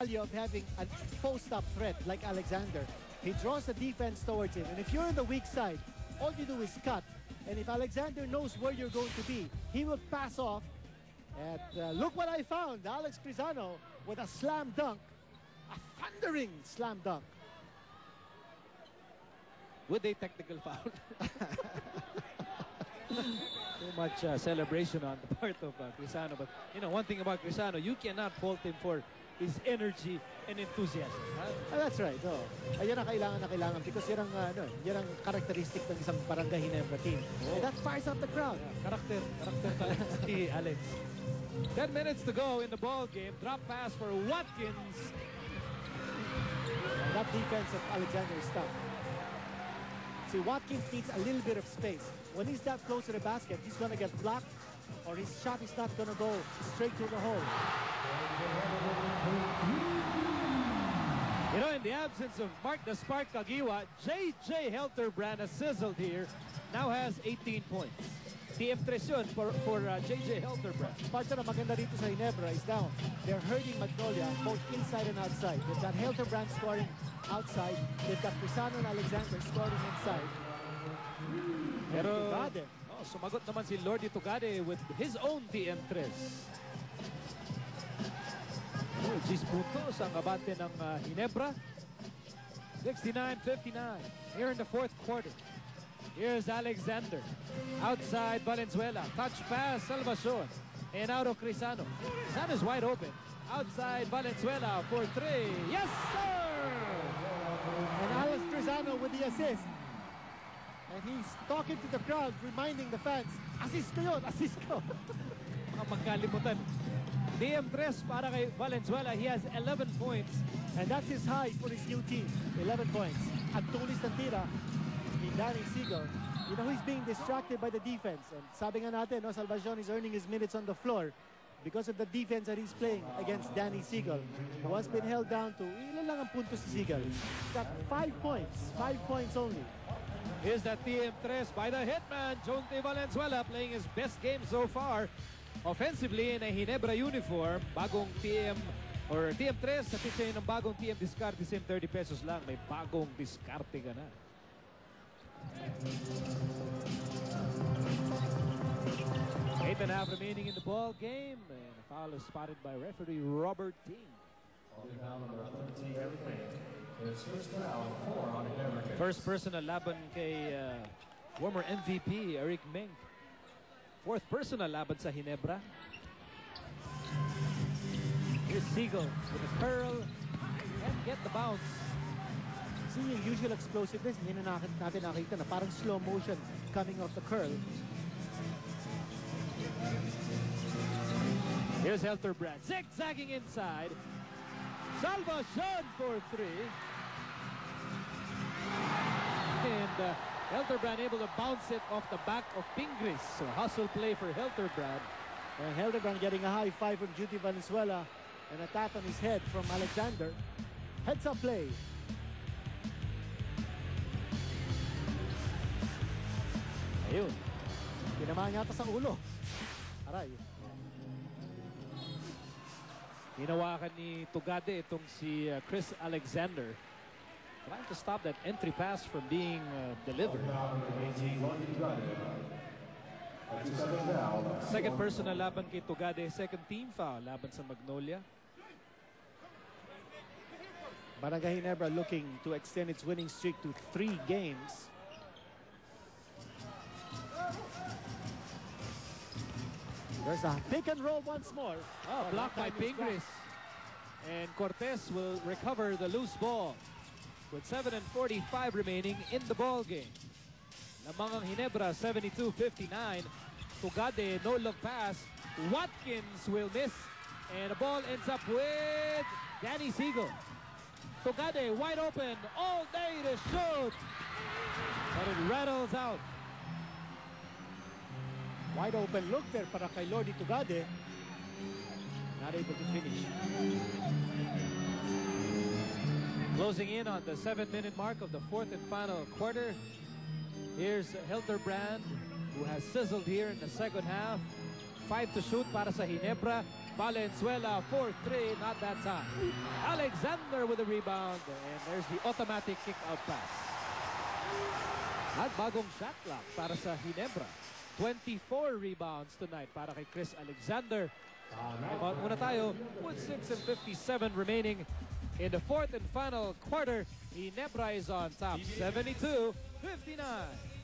value of having a post-up threat like Alexander. He draws the defense towards him, and if you're on the weak side, all you do is cut. And if Alexander knows where you're going to be, he will pass off. And look what I found. Alex Crisano with a slam dunk. A thundering slam dunk. With a technical foul. Too much celebration on the part of Crisano. But, you know, one thing about Crisano, you cannot fault him for his energy and enthusiasm. That's right. Oh. Ayun ang kailangan because yan ang characteristic ng isang Barangay Ginebra team. And that fires up the crowd. Yeah, character talaga si Alex. 10 minutes to go in the ball game. Drop pass for Watkins. And that defense of Alexander is tough. See, Watkins needs a little bit of space. When he's that close to the basket, he's going to get blocked or his shot is not going to go straight to the hole. You know, in the absence of Mark the Spark Kagiwa, J.J. Helterbrand has sizzled here. Now has 18 points. TM3 yun for J.J. Helterbrand. Part na maganda dito sa Ginebra is now they're hurting Magnolia both inside and outside. They've got Helterbrand scoring outside. They've got Crisano and Alexander scoring inside. Pero sumagot naman si Lordy Tugade with his own TM3. 10 puntos ang abante ng Ginebra. 69-59 here in the fourth quarter. Here's Alexander. Outside Valenzuela. Touch pass, Salvacion. And out of Crisano. Crisano's wide open. Outside Valenzuela for three. Yes, sir! And Alex Crisano with the assist. And he's talking to the crowd, reminding the fans, assist ko yun, assist ko. Mga magkalimutan. DM3 para kay Valenzuela. He has 11 points. And that's his high for his new team. 11 points. At tulis ng tira ni Danny Seagull. You know, he's being distracted by the defense. And sabi nga natin, no, Salvacion is earning his minutes on the floor because of the defense that he's playing against Danny Seagull, who has been held down to, ilan lang ang puntos si Seagull. He's got 5 points. 5 points only. Here's that TM3 by the hitman, Jonte Valenzuela, playing his best game so far. Offensively in a Ginebra uniform, bagong TM3, sa pitch ng bagong TM discarte, same 30 pesos lang, may bagong discarte ka na. 8.5 remaining in the ball game, and a foul is spotted by referee Robert Ting. First personal laban kay former MVP Eric Meng. Fourth personal laban sa Ginebra. Here's Seagull with a curl. Can't get the bounce. See yung usual explosiveness, hindi na natin nakita na parang slow motion coming off the curl. Here's Helterbrand zigzagging inside. Salvacion for three. And Helterbrand able to bounce it off the back of Pingris. So hustle play for Helterbrand. And Helterbrand getting a high five from Judy Valenzuela. An attack on his head from Alexander. Heads up play. Ayun. Tinamaan yata sa ulo. Aray. Hinawakan ni Tugade itong si Chris Alexander. Trying to stop that entry pass from being delivered. Second personal laban kay Tugade. Second team foul laban sa Magnolia. Barangay Ginebra looking to extend its winning streak to 3 games. There's a pick and roll once more. Oh, blocked by Pingris. And Cortez will recover the loose ball with 7:45 remaining in the ball game. Lamangang Ginebra 72-59. Tugade no look pass. Watkins will miss, and the ball ends up with Danny Seagull. Tugade wide open all day to shoot, but it rattles out. Wide open look there para kay Lordy Tugade. Not able to finish. Closing in on the 7-minute mark of the fourth and final quarter. Here's Helterbrand, who has sizzled here in the second half. 5 to shoot para sa Ginebra. Valenzuela, 4-3, not that time. Alexander with the rebound, and there's the automatic kick-out pass. At bagong shot clock para sa Ginebra. 24 rebounds tonight para kay Chris Alexander. Timeout muna tayo with 6:57 remaining in the fourth and final quarter. Ginebra is on top, 72-59.